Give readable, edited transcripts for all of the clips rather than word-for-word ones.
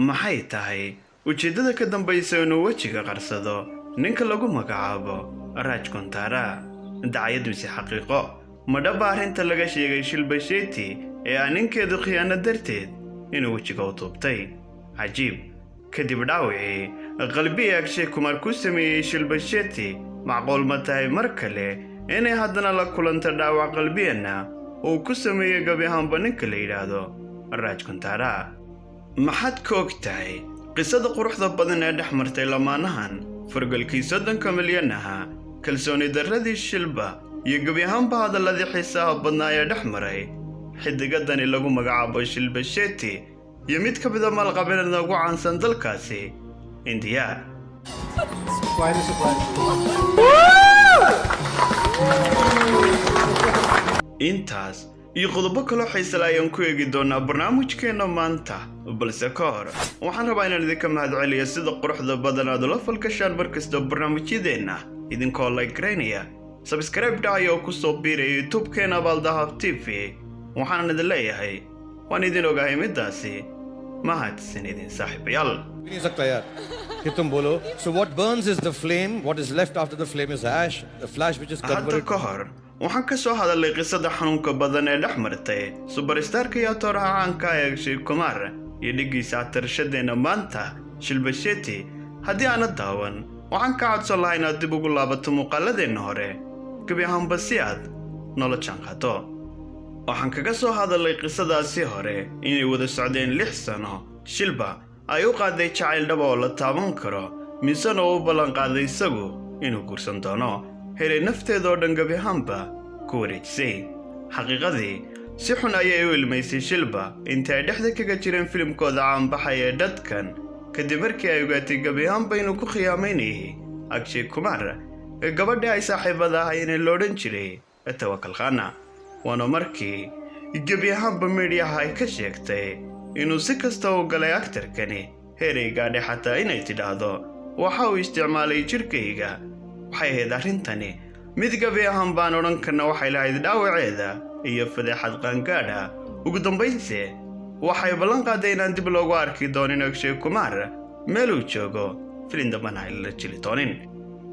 maxay tahay ujeeddada ka dambaysa inuu wejiga qarsado ninka lagu magacaabo Raj Kundara? Dacayadiisi xaqiiqo ma dhab arrinta laga sheegay Shilpa Shetty ee aan ninkeedu khiyaano darteed inuu wejiga u tuubtay? Cajiib. kadib dhaawacii qalbiga Akshay Kumar ku sameeyay Shilpa Shetty macquul ma tahay mar kale inay haddana la kulanta dhaawac qalbiyana oo ku sameeyay gabi ahaanba ninka la yidhaahdo Raj Kundara? maxaad ka og tahay qisada quruxda badan ee dhex martay lamaanahan fargalkii 30 milyan ahaa kalsooni darradii Shilpa iyo gabi ahaanba hadalladii xiisaha badnaa ee dhex maray xidigadani lagu magacaabo Shilpa Shetty iyo mid ka mid ah maalqabeennada ugu caansan dalkaasi India. intaas iyo qodobo kale xiiso leh ayaan ku eegi doonaa barnaamijkeena maanta, balse ka hor waxaan rabaa inaan idinka mahadceliyo sida quruxda badan aad ula falgashaan markasta barnaamijyadeena idinkoo like gareynaya subscribe dhacaya oo ku soo biiraya YouTube-keena Baaldahab TV. waxaan idin leeyahay waan idin ogahay midaasi mahadsanidin saaxiibayaal. कि तुम बोलो so what burns is the flame, what is left after the flame is ash, the flash which is converted. hadda ka hor waxaan ka soo hadalay qisada xanuunka badan ee dhex martay superstar-ka iyo tooraha caanka ah Akshay Kumar iyo dhigiisa atarashadeena maanta Shilpa Shetty. haddii aanad daawan waxaan ka codsan lahaa inaad dib ugu laabato muuqaaladeena hore gabi ahaanba si aad nolol jaanqaato. waxaan kaga soo hadalay qisadaasi hore inay wada socdeen 6 sano. Shilpa ay u qaaday jacayl dhab oo la taaban karo misana u ballan qaaday isagu inuu guursan doono helay nafteeda oo dhan gabi ahaanba ku wareejisay. xaqiiqadii si xun ayay u ilmaysay Shilpa intii ay dhexda kaga jireen filimkooda caanbaxay ee dadkan kadib markii ay ogaatay gabi ahaanba inuu ku khiyaamaynayay Akshay Kumar gabadhii ay saaxiibada ahaayeen ee loodhan jiray Tawakkal Khanna. waana markii gabi ahaanba midiyaha ay ka sheegtay inuu si kasta u galay aktarkani heeray gaadhay xataa inay tidhaahdo waxa uu isticmaalay jirkayga. waxay ahayd arrintani mid gabi ahaan baan odhan karna waxay lahayd dhaawaceeda iyo fadeexad qaangaadha. ugu dambaynse waxay ballan qaaday inaan dib loogu arki doonin Akshay Kumar meel uu joogo filin dambana ay la jili doonin.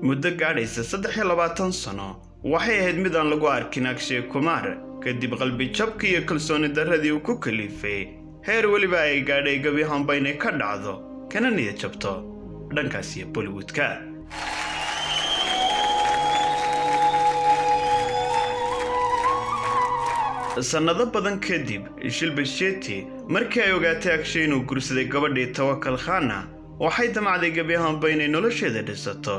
muddo gaadhaysa 23 sano waxay ahayd mid aan lagu arkin Akshay Kumar kadib qalbi jabka iyo kalsooni darradii uu ku kalifay heer weliba ay gaadhay gabi ahaanba inay ka dhacdo kana niyad jabto dhankaas iyo Bollywood-ka. sannado badan kadib Shilpa Shetty markii ay ogaatay Akshay inuu guursaday gabadhii Tawakkal Khanna waxay damacday gabi ahaanba inay nolosheeda dhisato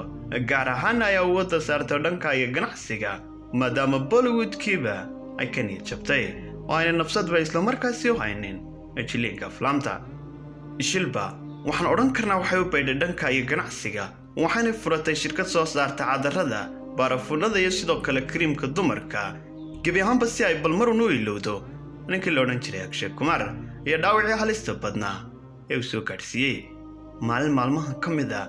gaar ahaan ay awoodda saarto dhanka iyo ganacsiga maadaama Bollywood-kiiba ay ka niyad jabtay oo ayna nafsadba isla markaasi u haynin jiliinka aflaamta. Shilpa waxaan odhan karnaa waxay u baydhay dhanka iyo ganacsiga waxayna furatay shirkad soo saarta cadarrada baarafuunada iyo sidoo kale kariimka dumarka gabi ahaanba si ay balmarun u ilowdo ninkii la odhan jiray Akshay Kumar iyo dhaawacii halista badnaa ee uu soo gaadhsiiyey. maalin maalmaha ka mid ah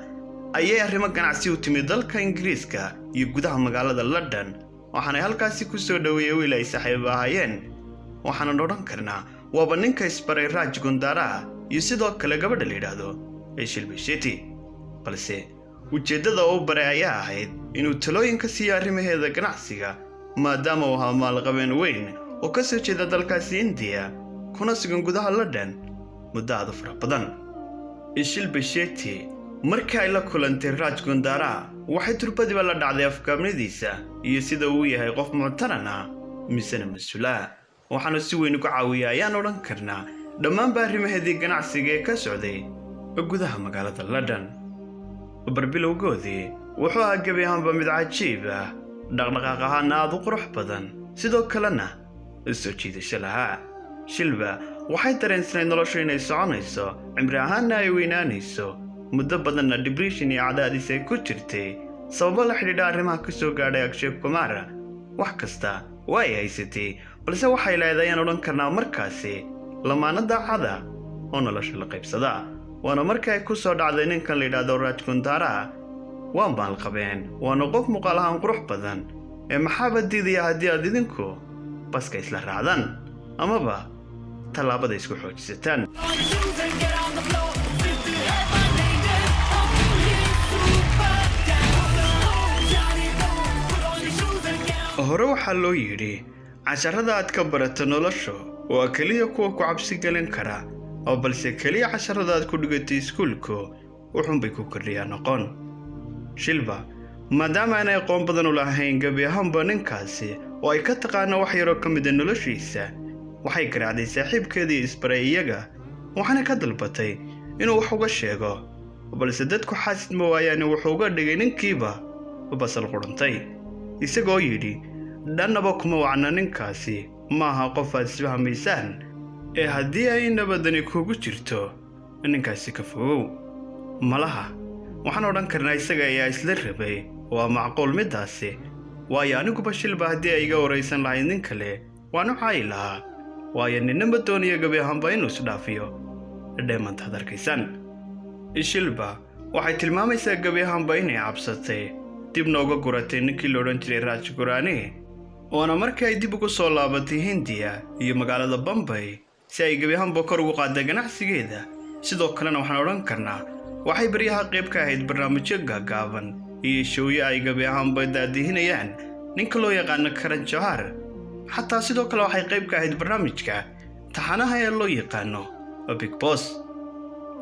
ayay arrimo ganacsi u timid dalka Ingiriiska iyo gudaha magaalada London waxaanay halkaasi ku soo dhaweeyay wiil ay saaxiib ahaayeen. waxaanan odhan karnaa waaba ninka isbaray Raj Kundara iyo sidoo kale gabadha la yidhaahdo Shilpa Shetty. balse ujeeddada uu baray ayaa ahayd inuu talooyin ka siiyo arrimaheeda ganacsiga maadaama uu ahaa maalqabeen weyn oo ka soo jeeda dalkaasi India kuna sugan gudaha London muddo aad u fara badan. Shilpa Shetty markii ay la kulantay Raj Kundara waxay turbadiba la dhacday afkaamnidiisa iyo sida uu yahay qof muctaran ah misana mas'uula. waxaana si weyn uga caawiyay ayaan odhan karnaa dhammaanba arrimaheedii ganacsiga ee ka socday gudaha magaalada London. barbilowgoodii wuxuu ahaa gabi ahaanba mid cajiib ah dhaqdhaqaaq ahaana aad u qurux badan sidoo kalena soo jiidasho lahaa. Shilpa waxay dareensanayd noloshu inay soconayso cimri ahaanna ay weynaanayso muddo badanna depression iyo cadaadis ay ku jirtay sababo la xidhiidha arrimaha ka soo gaadhay Akshay Kumar. wax kasta waa ay haysatay balse waxay leedahay ayaan odhan karnaa markaasi lamaana daacada oo nolosha la qaybsada. waana markii ay ku soo dhacday ninkan la yidhaahdo Raj Kundara. waa maalqabeen waana qof muuqaal ahaan qurux badan ee maxaaba diidaya haddii aad idinku baska isla raacdaan amaba tallaabada isku xoojisataan. hore waxaa loo yidhi casharada aad ka barato nolosha waa keliya kuwa ku cabsi gelin kara oo balse keliya casharada aad ku dhigatay iskuulka wuxuunbay ku kordhiyaan aqoon. Shilba maadaama aanay aqoon badan u lahayn gabi ahaanba ninkaasi oo ay ka taqaano wax yaroo ka mid ah noloshiisa, waxay garaacday saaxiibkeedii isbaray iyaga waxaana ka dalbatay inuu wax uga sheego, balse dadku xaasid ma waayaan wuxuu uga dhigay ninkiiba basal qurantay isagoo yidhi dhannaba kuma wacna ninkaasi maaha qof aad isfahmaysaan ee haddii ay nabadani kugu jirto ninkaasi ka fogow. malaha waxaan odhan karnaa isaga ayaa isla rabay waa macquul midaasi, waayo aniguba Shilba haddii ay iga waraysan lahayd nin kale waanu caayi lahaa, waayo ninama doonaya gabi ahaanba inuu isdhaafiyo dheemantaad arkaysaan. Shilba waxay tilmaamaysaa gabi ahaanba inay cabsatay dibna uga guratay ninkii la odhan jiray Raj Gurani, waana markii ay dib ugu soo laabatay Hindiya iyo magaalada Bombay si ay gabi ahaanba kor ugu qaadday ganacsigeeda. sidoo kalena waxaan odhan karnaa waxay baryaha qayb ka ahayd barnaamijyo gaagaaban iyo showyo ay gabi ahaanba daadihinayaan ninka loo yaqaano Karan Johar. xataa sidoo kale waxay qayb ka ahayd barnaamijka taxanaha ee loo yaqaano Big Boss,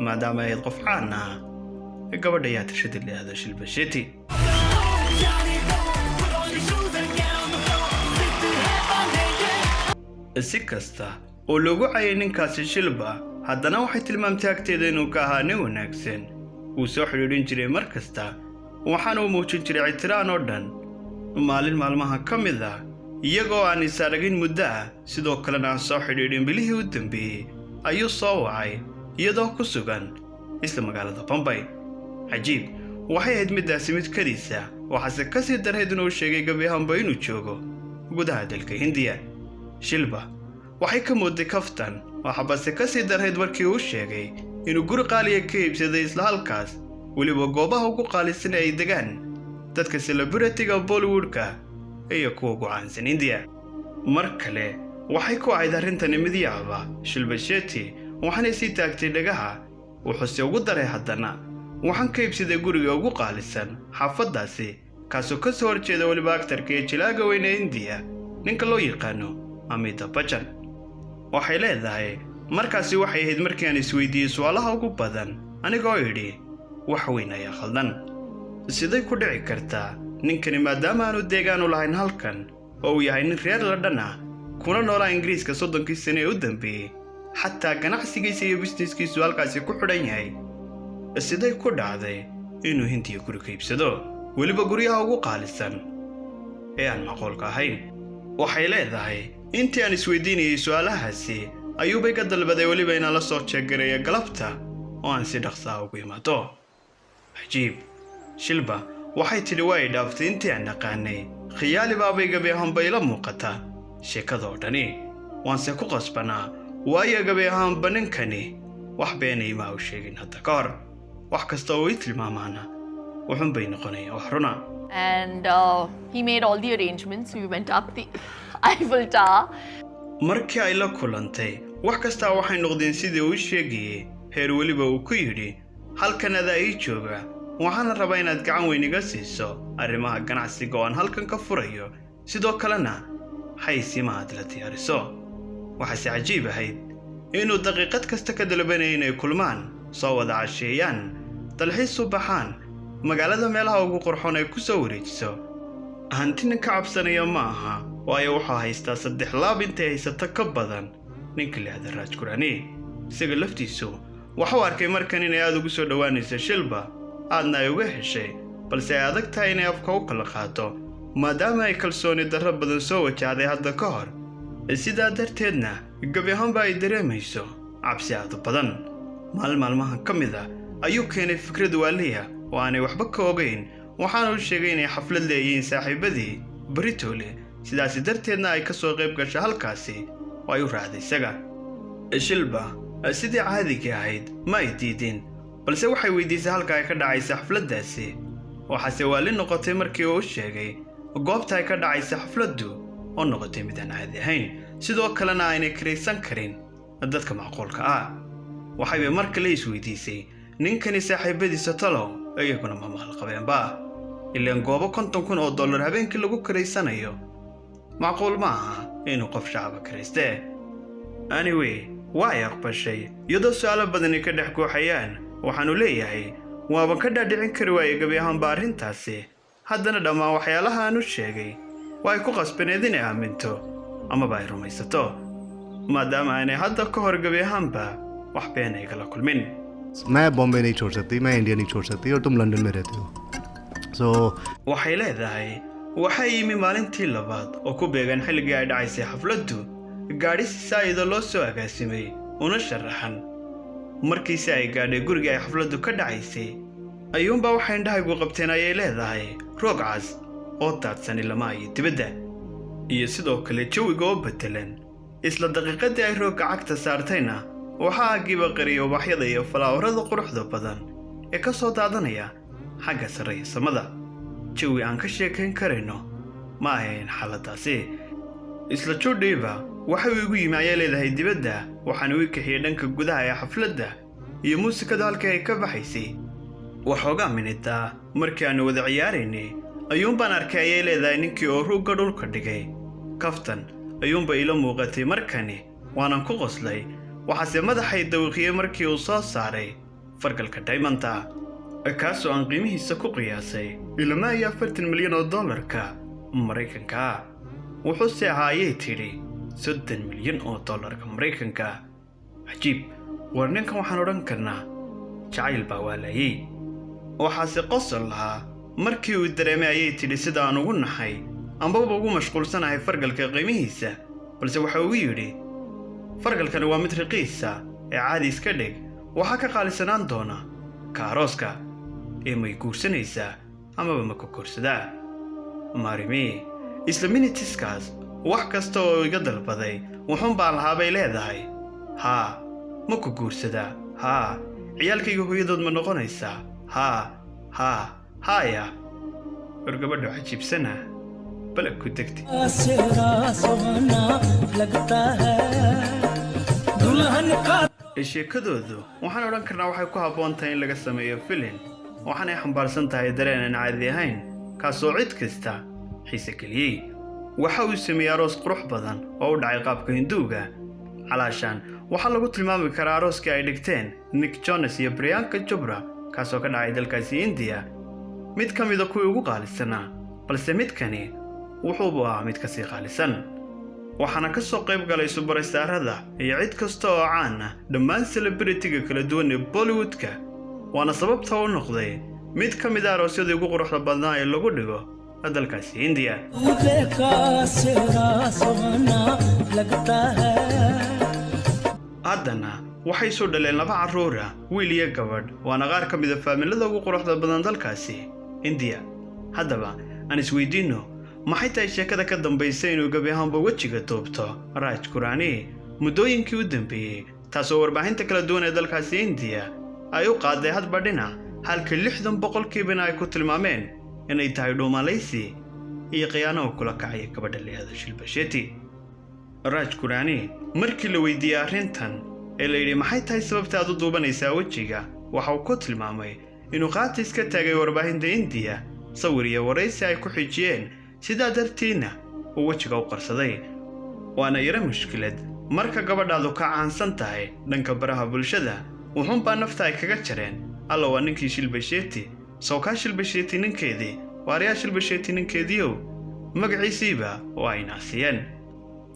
maadaama ay qof caan ah gabadha yaa tirshadii leedahay Shilba Shetty. si kasta oo loogu cayay ninkaasi Shilba, haddana waxay tilmaamtay agteeda inuu ka ahaa nin wanaagsan, uu soo xidhiidhin jiray mar kasta waxaana uu muujin jiray ictiraan oo dhan. maalin maalmaha ka mid ah iyagoo aan is aragin muddo ah sidoo kalena aan soo xidhiidhin bilihii u dambeeyey ayuu soo wacay iyadoo ku sugan isla magaalada Bombay. cajiib waxay ahayd midaasi mid kadiisa, waxaase ka sii darhayd inuu sheegay gabi ahaanba inuu joogo gudaha dalka Hindiya. Shilba waxay ka mooday kaftan, waxaase ka sii darhayd markii uu sheegay inuu guri qaaliya ka iibsaday isla halkaas, weliba goobaha ugu qaalisan ay degaan dadka celebrity-ga Bollywood-ka iyo kuwa ugu caansan Hindiya. mar kale waxay ku ahayd arrintani mid yaaba Shilba Shetty waxaanay sii taagtay dhagaha, wuxuuse ugu daray haddana waxaan ka iibsaday guriga ugu qaalisan xaafaddaasi kaasoo ka soo horjeeda weliba aktarka ee jilaaga weyn ee Hindiya ninka loo yaqaano Amitabh Bachchan. waxay leedahay markaasi waxay ahayd markii aan isweydiiyey su'aalaha ugu badan anigoo idhi wax weyn ayaa khaldan. siday ku dhici kartaa ninkani maadaama aanu deegaan u lahayn halkan oo uu yahay nin reer London ah kuna noolaa Ingiriiska 30 sano ee u dambeeyey, xataa ganacsigiisa iyo businesskiisu halkaasi ku xidhan yahay, siday ku dhacday inuu Hindiya guri ka iibsado weliba guryaha ugu qaalisan ee aan macquulka ahayn. waxay leedahay intii aan isweydiinayay su'aalahaasi ayuubay ka dalbaday weliba inaan la soo jeegareeyo galabta oo aan si dhaqso ah ugu imaado. cajiib Shilba waxay tidhi waa ay dhaaftay intii aan naqaanay, khiyaali baabay gabi ahaanba ila muuqata sheekada oo dhani, waanse ku qasbanaa waayo gabi ahaanba ninkani wax beenay ma u sheegin hadda ka hor, wax kasta oo ii tilmaamaana wuxuun bay noqonayaan wax runa. And he made all the arrangements. We went up the Eiffel Tower. markii ay la kulantay wax kasta waxay noqdeen sidii uu sheegayay, heer weliba uu ku yidhi halkan adaa ii jooga, waxaana rabaa inaad gacan weyn iga siiso arrimaha ganacsiga oo aan halkan ka furayo, sidoo kalena xaysiimaha aad la diyaariso. waxaase cajiib ahayd inuu daqiiqad kasta ka dalbanayay inay kulmaan, soo wada casheeyaan, dalxiis u baxaan, magaalada meelaha ugu qurxoon ay ku soo wareejiso. hanti nin ka cabsanaya ma aha, waayo wuxuu haystaa 3 laab intay haysato ka badan ninka leeyahay Raj Gurani. isaga laftiisu wuxuu arkay markan inay aad ugu soo dhawaanayso Shilba, aadna ay uga heshay, balse ay adag tahay inay afka u kala qaato maadaama ay kalsooni darro badan soo wajahday hadda ka hor. sidaa darteedna gabi ahaanba ay dareemayso cabsi aad u badan. maalmaha ka mid ah ayuu keenay fikrad waaliya oo aanay waxba ka ogeyn, waxaana uu sheegay inay xaflad leeyihiin saaxiibadii Britole, sidaas darteedna ay ka soo qayb gashay halkaasi oo ay u raacday isaga. Shilba sidii caadiga ahayd ma ay diidin, balse waxay weydiisay halka ay ka dhacaysa xafladdaasi, waxaase waali noqotay markii uu sheegay goobta ay ka dhacaysa xafladdu oo noqotay mid aan caadi ahayn, sidoo kalena aanay kiraysan karin dadka macquulka ah. waxay mar kale isweydiisay ninkani saaxiibadiisa talo iyaguna ma maalqabeenba, ilaan goobo $50,000 habeenkii lagu kiraysanayo macquul ma aha inuu qof shacaba karayste. Anyway, waa ay aqbashay iyadoo su'aalo badani ka dhex guuxayaan. waxaanu leeyahay waaban ka dhaadhicin kari waayey gebi ahaanba arrintaasi. haddana dhammaan waxyaalaha aan u sheegay waa ay ku qasbaneed inay aaminto amaba ay rumaysato, maadaama aanay hadda ka hor gebi ahaanba wax been ay kala kulmin. मैं बॉम्बे नहीं छोड़ सकती, मैं इंडिया नहीं छोड़ सकती और तुम लंदन में रहते हो. So waxay leedahay waxaa yimi maalintii labaad oo ku beegan xilligii ay dhacaysay xafladdu gaadhi si saa'ida loo soo agaasimay una sharaxan. markiisi ay gaadhay gurigii ay xafladdu ka dhacaysay ayuunbaa waxay indhahaygu qabteen ayay leedahay roog cas oo daadsan ilama iyo dibadda, iyo sidoo kale jawiga oo beddelan. isla daqiiqadii ay roogga cagta saartayna waxaa aggiiba qariyay ubaxyada iyo falaawarada quruxda badan ee ka soo daadanaya xagga sare ee samada. jawi aan ka sheekayn karayno ma ahayn xaaladaasi. isla jodhiiba waxa uu igu yimi ayay leedahay dibadda, waxaana uu kaxiyey dhanka gudaha ee xafladda iyo muusikadu halkii ay ka baxaysay. waxoogaa minita markii aanu wada ciyaaraynay ayuunbaan arkay ayay leedahay ninkii oo ruugga dhulka dhigay. kaftan ayuunba ila muuqatay markani, waanan ku qoslay. waxaase madaxay dawiqiyey markii uu soo saaray fargalka daymanta, kaasoo aan qiimihiisa ku qiyaasay ilama iyo $40 milyan oo dollarka Maraykanka. wuxuuse ahaa ayay tidhi $30 milyan oo dollarka Maraykanka. cajiib, war ninkan waxaan odhan karnaa jacayl baa waalayey. waxaase qosol lahaa markii uu dareemay ayay tidhi sida aan ugu naxay ambaba ugu mashquulsanahay fargalka qiimihiisa. balse waxa uu yidhi fargalkani waa mid raqiisa ee caadi iska dhig, waxaa ka qaalisanaan doona ka arooska ee may guursanaysaa amaba ma ku guursadaa. marimi isla minitiskaas wax kasta oo iga dalbaday wuxuun baan lahaa bay leedahay. haa ma ku guursadaa, haa ciyaalkayga hooyadood ma noqonaysaa, haa haaya. war gabadha cajiibsana balag ku degtay. sheekadoodu waxaan odhan karnaa waxay ku habboon tahay in laga sameeyo filin, waxaanay xambaarsan tahay dareen aan caadi ahayn kaasoo cid kasta xiise geliyey. waxa uu sameeyey aroos qurux badan oo u dhacay qaabka hinduuga. calaashaan waxaa lagu tilmaami karaa arooskii ay dhigteen Nick Jonas iyo Priyanka Chopra, kaasoo ka dhacay dalkaasi India. mid ka mida kuwii ugu qaalisanaa, balse midkani wuxuubu ahaa mid kasii qaalisan. waxaana ka soo qayb galay subarstaarada iyo cid kasta oo caan ah, dhammaan celebrity-ga kala duwan ee Bollywood-ka. waana sababta uu noqday mid ka mid ah aroosyadii ugu quruxda badnaa ee lagu dhigo dalkaasi India. haddana waxay soo dhaleen 2 carruur ah, wiil iyo gabadh, waana qaar ka mid ah faamilada ugu quruxda badan dalkaasi India. haddaba aan isweydiino maxay tahay sheekada ka dambaysay inuu gebi ahaanba wejiga duubto Raj Kurani muddooyinkii u dambeeyey, taasoo warbaahinta kala duwan ee dalkaasi India ay u qaaday hadba dhinac, halka 60% ay ku tilmaameen inay tahay dhuumalaysi iyo khiyaano kula kacay gabadha leeyahay Shilpa Shetty. Raj Kurani markii la weydiiyay arrintan ee la yidhi maxay tahay sababta aad u duubanaysaa wejiga, waxa uu ku tilmaamay inuu qaati iska taagay warbaahinta India sawir iyo waraysi ay ku xijiyeen, sidaa dartiina uu wejiga u qarsaday. waana yara mushkilad marka gabadhaadu ka caansan tahay dhanka baraha bulshada, wuxuunbaa nafta ay kaga jareen. alla waa ninkii Shilpa Shetty, soo kaa Shilpa Shetty ninkeedii, waariyaa Shilpa Shetty ninkeediiow magaciisiiba oo ay naasiyeen.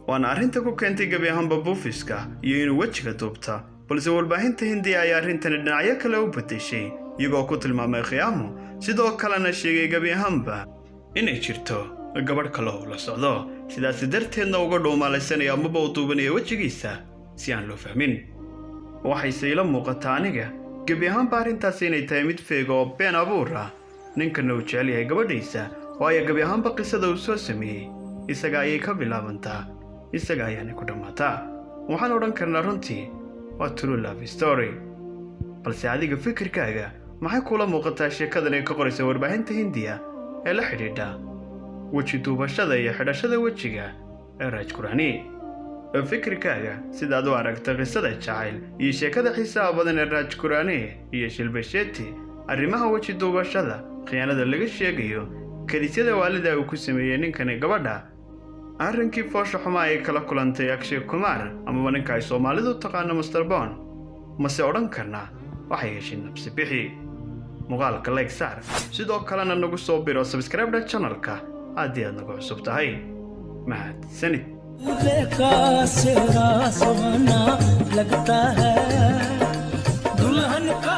waana arrinta ku keentay gebi ahaanba buufiska iyo inuu wejiga duubta, balse warbaahinta Hindiya ayaa arrintani dhinacyo kale u beddeshay, iyagoo ku tilmaamay khiyaamo, sidoo kalena sheegay gebi ahaanba inay jirto gabadh kale oo la socdo, sidaas darteedna uga dhuumalaysanaya amaba u duubanaya wejigiisa si aan loo fahmin. waxayse ila muuqataa aniga gebi ahaanba arrintaasi inay tahay mid feega oo been abuur ah. ninkana uu jecel yahay gabadhiisa, waayo gebi ahaanba qisada uu soo sameeyey isaga ayay ka bilaabantaa, isaga ayaanay ku dhammaataa. waxaan odhan karnaa runtii waa true love story. balse adiga fikirkaaga maxay kula muuqataa sheekadan ay ka qoraysa warbaahinta Hindiya ee la xidhiidha weji duubashada iyo xidhashada wejiga ee Raj Kurani? fikirkaaga sidaad u aragta qisada jacayl iyo sheekada xiisaha badan ee Raj Kurani iyo Shilpa Shetty, arrimaha weji duubashada, khiyaanada laga sheegayo, kadisyada waalida uu ku sameeyey ninkani gabadha, arrinkii foosha xumaa ay kala kulantay Akshay Kumar amaba ninka ay Soomaalidu taqaano Mr. Bond mase odhan karnaa waxay heshay nafsi bixi muuqaalka like saar sidoo kalena nagu soo biro subscribe channelka haddii aad nagu cusub tahay mahadsanid लगता है दुल्हन का